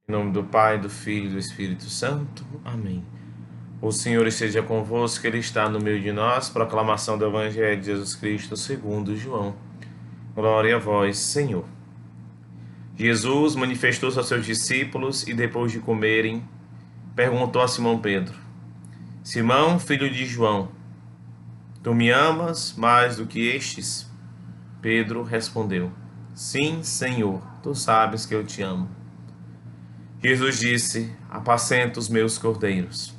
Em nome do Pai, do Filho e do Espírito Santo. Amém. O Senhor esteja convosco, Ele está no meio de nós. Proclamação do Evangelho de Jesus Cristo segundo João. Glória a vós, Senhor. Jesus manifestou-se aos seus discípulos e, depois de comerem, perguntou a Simão Pedro: Simão, filho de João, tu me amas mais do que estes? Pedro respondeu: Sim, Senhor, tu sabes que eu te amo. Jesus disse: Apacenta os meus cordeiros.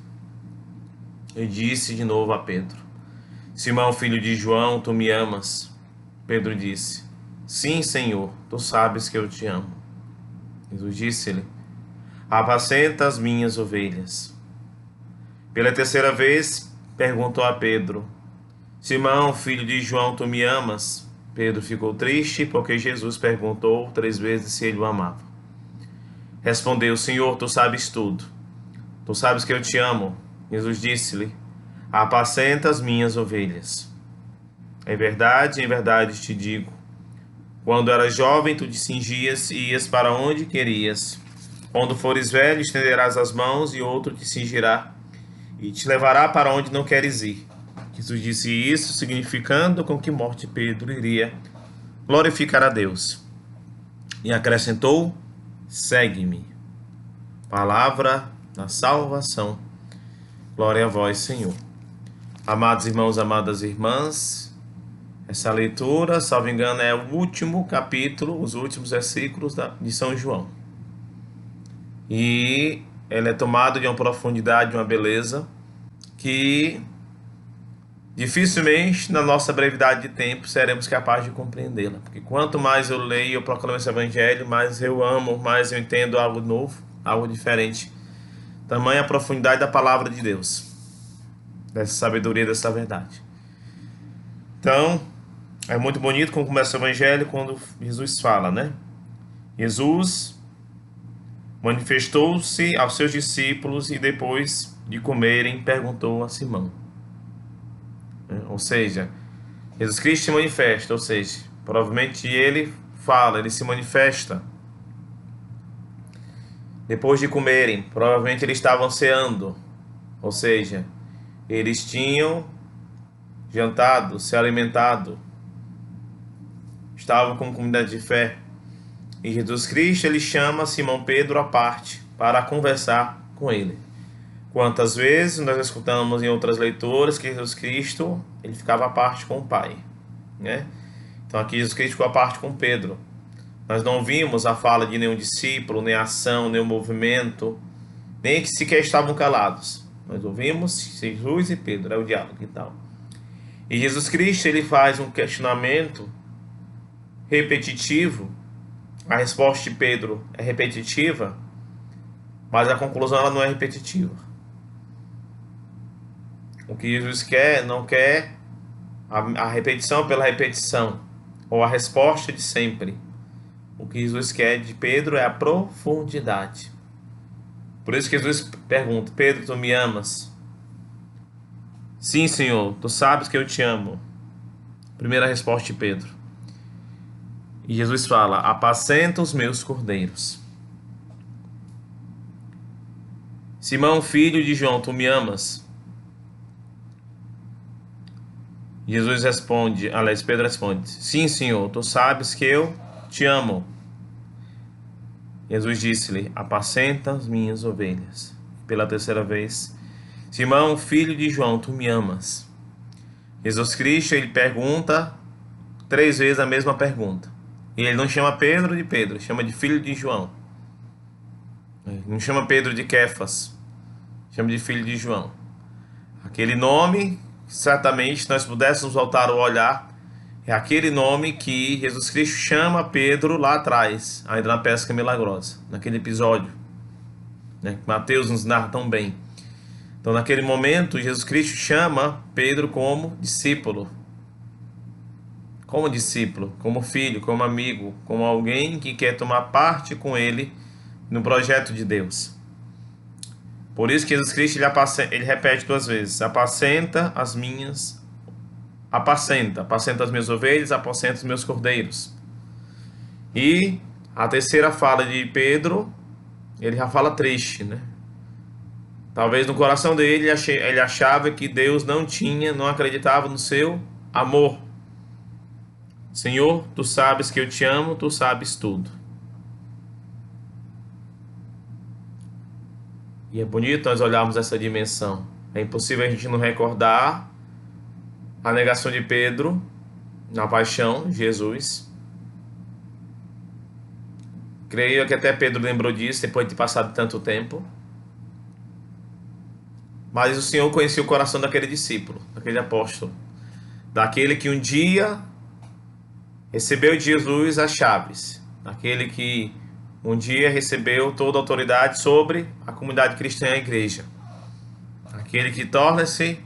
E disse de novo a Pedro: Simão, filho de João, tu me amas? Pedro disse: Sim, Senhor, tu sabes que eu te amo. Jesus disse-lhe: Apacenta as minhas ovelhas. Pela terceira vez perguntou a Pedro: Simão, filho de João, tu me amas? Pedro ficou triste porque Jesus perguntou 3 vezes se ele o amava. Respondeu: Senhor, tu sabes tudo. Tu sabes que eu te amo. Jesus disse-lhe: Apacenta as minhas ovelhas. Em verdade te digo, quando eras jovem, tu te cingias e ias para onde querias. Quando fores velho, estenderás as mãos e outro te cingirá e te levará para onde não queres ir. Jesus disse isso, significando com que morte Pedro iria glorificar a Deus. E acrescentou: Segue-me. Palavra da salvação. Glória a vós, Senhor. Amados irmãos, amadas irmãs, essa leitura, salvo engano, é o último capítulo, os últimos versículos de São João. E ela é tomada de uma profundidade, de uma beleza, que dificilmente, na nossa brevidade de tempo, seremos capazes de compreendê-la. Porque quanto mais eu leio, eu proclamo esse evangelho, mais eu amo, mais eu entendo algo novo, algo diferente. Tamanha a profundidade da palavra de Deus, dessa sabedoria, dessa verdade. Então, é muito bonito como começa o evangelho quando Jesus fala, né? Jesus manifestou-se aos seus discípulos e, depois de comerem, perguntou a Simão. Ou seja, Jesus Cristo se manifesta, ou seja, provavelmente ele fala, ele se manifesta. Depois de comerem, provavelmente eles estavam ceando, ou seja, eles tinham jantado, se alimentado, estavam com comunidade de fé. E Jesus Cristo, ele chama Simão Pedro à parte para conversar com ele. Quantas vezes nós escutamos em outras leituras que Jesus Cristo, ele ficava à parte com o Pai, né? Então aqui Jesus Cristo ficou à parte com Pedro. Nós não vimos a fala de nenhum discípulo, nem a ação, nem o movimento, nem que sequer estavam calados. Nós ouvimos Jesus e Pedro, é o diálogo e tal. E Jesus Cristo, ele faz um questionamento repetitivo. A resposta de Pedro é repetitiva, mas a conclusão ela não é repetitiva. O que Jesus quer, não quer a repetição pela repetição, ou a resposta de sempre. O que Jesus quer de Pedro é a profundidade. Por isso que Jesus pergunta: Pedro, tu me amas? Sim, Senhor, tu sabes que eu te amo. Primeira resposta de Pedro. E Jesus fala: apacenta os meus cordeiros. Simão, filho de João, tu me amas? Jesus responde, aliás, Pedro responde: Sim, Senhor, tu sabes que eu te amo. Jesus disse-lhe: Apacenta as minhas ovelhas. Pela terceira vez: Simão, filho de João, tu me amas? Jesus Cristo, ele pergunta 3 vezes a mesma pergunta. E ele não chama Pedro de Pedro, chama de filho de João. Não chama Pedro de Kefas, chama de filho de João. Aquele nome, certamente, se nós pudéssemos voltar o olhar, é aquele nome que Jesus Cristo chama Pedro lá atrás, ainda na pesca milagrosa, naquele episódio, né, que Mateus nos narra tão bem. Então, naquele momento, Jesus Cristo chama Pedro como discípulo, como filho, como amigo, como alguém que quer tomar parte com ele no projeto de Deus. Por isso que Jesus Cristo ele repete 2 vezes: apacenta as minhas ovelhas, apacenta os meus cordeiros. E a terceira fala de Pedro ele já fala triste, né? Talvez no coração dele ele achava que Deus não acreditava no seu amor. Senhor, tu sabes que eu te amo, tu sabes tudo. E é bonito nós olharmos essa dimensão. É impossível a gente não recordar a negação de Pedro na paixão de Jesus. Creio que até Pedro lembrou disso depois de passado tanto tempo. Mas o Senhor conhecia o coração daquele discípulo, daquele apóstolo, daquele que um dia recebeu de Jesus as chaves, daquele que um dia recebeu toda a autoridade sobre a comunidade cristã e a igreja, aquele que torna-se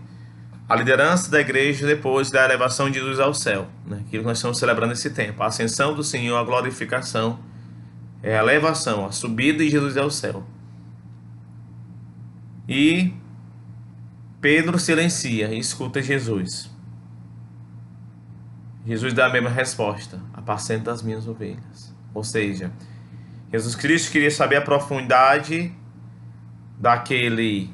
a liderança da igreja depois da elevação de Jesus ao céu, né? Aquilo que nós estamos celebrando nesse tempo, a ascensão do Senhor, a glorificação, é a elevação, a subida de Jesus ao céu. E Pedro silencia e escuta Jesus. Jesus dá a mesma resposta: apacenta as minhas ovelhas. Ou seja, Jesus Cristo queria saber a profundidade daquele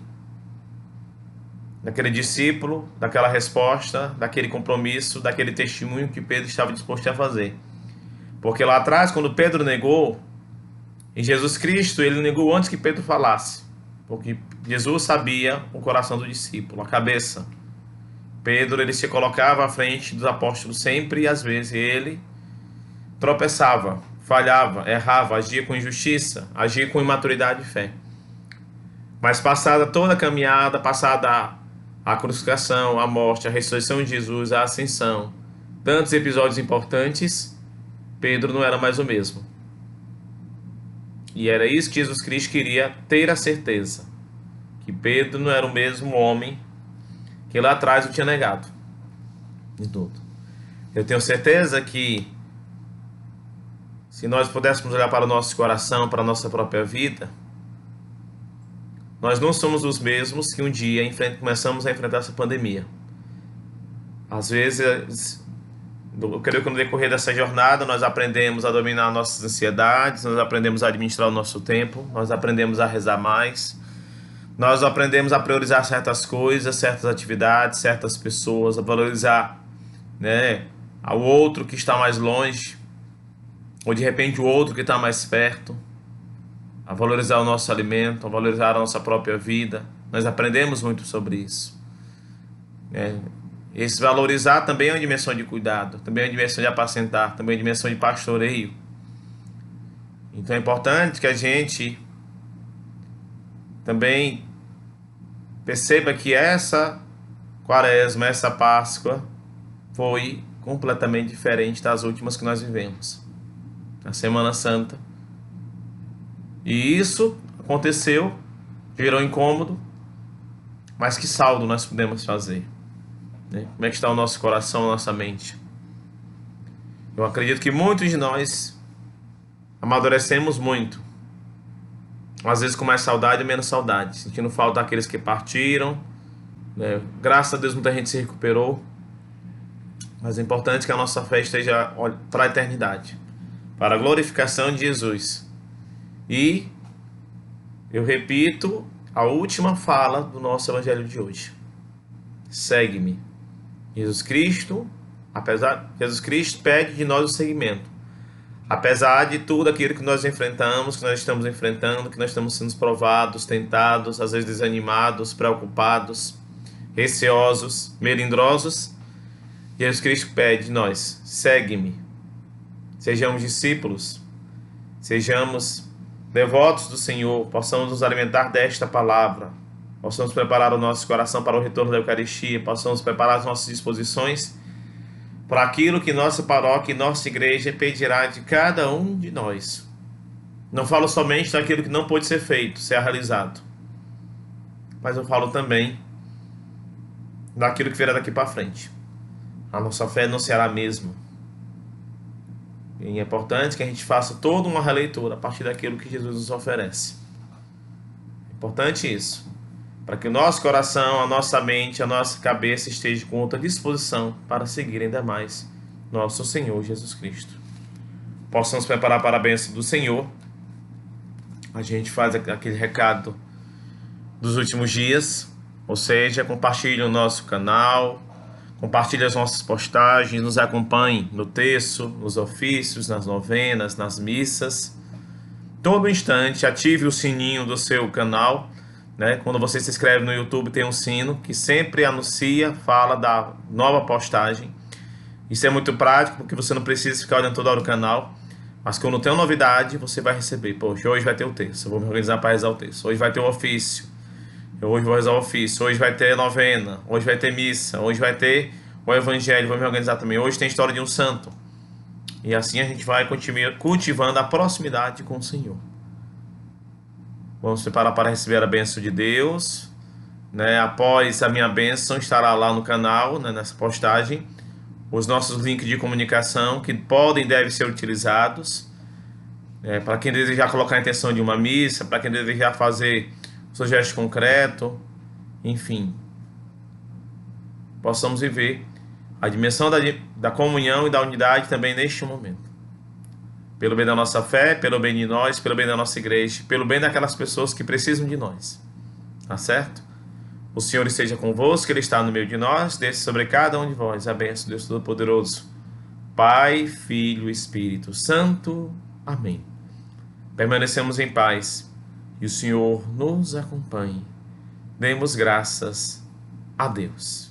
discípulo, daquela resposta, daquele compromisso, daquele testemunho que Pedro estava disposto a fazer. Porque lá atrás, quando Pedro negou, em Jesus Cristo, ele negou antes que Pedro falasse. Porque Jesus sabia o coração do discípulo, a cabeça. Pedro, ele se colocava à frente dos apóstolos sempre e às vezes ele tropeçava, falhava, errava, agia com injustiça, agia com imaturidade de fé. Mas passada toda a caminhada, passada a crucificação, a morte, a ressurreição de Jesus, a ascensão, tantos episódios importantes, Pedro não era mais o mesmo. E era isso que Jesus Cristo queria ter a certeza, que Pedro não era o mesmo homem que lá atrás o tinha negado de tudo. Eu tenho certeza que se nós pudéssemos olhar para o nosso coração, para a nossa própria vida, nós não somos os mesmos que um dia começamos a enfrentar essa pandemia. Às vezes, eu creio que no decorrer dessa jornada nós aprendemos a dominar nossas ansiedades, nós aprendemos a administrar o nosso tempo, nós aprendemos a rezar mais, nós aprendemos a priorizar certas coisas, certas atividades, certas pessoas, a valorizar, né, ao outro que está mais longe, ou de repente o outro que está mais perto, a valorizar o nosso alimento, a valorizar a nossa própria vida. Nós aprendemos muito sobre isso. Esse valorizar também é uma dimensão de cuidado, também é uma dimensão de apacentar, também é uma dimensão de pastoreio. Então é importante que a gente também perceba que essa Quaresma, essa Páscoa, foi completamente diferente das últimas que nós vivemos, a Semana Santa. E isso aconteceu, gerou incômodo, mas que saldo nós podemos fazer? Como é que está o nosso coração, a nossa mente? Eu acredito que muitos de nós amadurecemos muito, às vezes com mais saudade e menos saudade, sentindo falta daqueles que partiram, né? Graças a Deus muita gente se recuperou, mas é importante que a nossa fé esteja para a eternidade, para a glorificação de Jesus. E eu repito a última fala do nosso evangelho de hoje: segue-me. Jesus Cristo pede de nós o seguimento. Apesar de tudo aquilo que nós enfrentamos, que nós estamos enfrentando, que nós estamos sendo provados, tentados, às vezes desanimados, preocupados, receosos, melindrosos, Jesus Cristo pede de nós: segue-me. Sejamos discípulos, sejamos devotos do Senhor, possamos nos alimentar desta palavra, possamos preparar o nosso coração para o retorno da Eucaristia, possamos preparar as nossas disposições para aquilo que nossa paróquia e nossa igreja pedirá de cada um de nós. Não falo somente daquilo que não pode ser feito, ser realizado, mas eu falo também daquilo que virá daqui para frente. A nossa fé não será a mesma. E é importante que a gente faça toda uma releitura a partir daquilo que Jesus nos oferece. É importante isso, para que o nosso coração, a nossa mente, a nossa cabeça esteja com outra disposição para seguir ainda mais nosso Senhor Jesus Cristo. Possamos preparar para a bênção do Senhor, a gente faz aquele recado dos últimos dias, ou seja, compartilhe o nosso canal, compartilhe as nossas postagens, nos acompanhe no terço, nos ofícios, nas novenas, nas missas. Todo instante, ative o sininho do seu canal, né? Quando você se inscreve no YouTube, tem um sino que sempre anuncia, fala da nova postagem. Isso é muito prático, porque você não precisa ficar olhando toda hora o canal, mas quando tem uma novidade, você vai receber. Poxa, hoje vai ter o terço, eu vou me organizar para rezar o terço. Hoje vai ter o ofício, eu hoje vou rezar o ofício. Hoje vai ter novena, hoje vai ter missa, hoje vai ter o evangelho, vou me organizar também. Hoje tem história de um santo. E assim a gente vai continuar cultivando a proximidade com o Senhor. Vamos preparar para receber a bênção de Deus, né? Após a minha bênção, estará lá no canal, né, nessa postagem, os nossos links de comunicação que podem e devem ser utilizados, para quem desejar colocar a intenção de uma missa, para quem desejar fazer um seu gesto concreto, enfim, possamos viver a dimensão da comunhão e da unidade também neste momento. Pelo bem da nossa fé, pelo bem de nós, pelo bem da nossa igreja, pelo bem daquelas pessoas que precisam de nós. Tá certo? O Senhor esteja convosco, Ele está no meio de nós, desça sobre cada um de vós a bênção de Deus Todo-Poderoso, Pai, Filho e Espírito Santo. Amém. Permanecemos em paz e o Senhor nos acompanhe. Demos graças a Deus.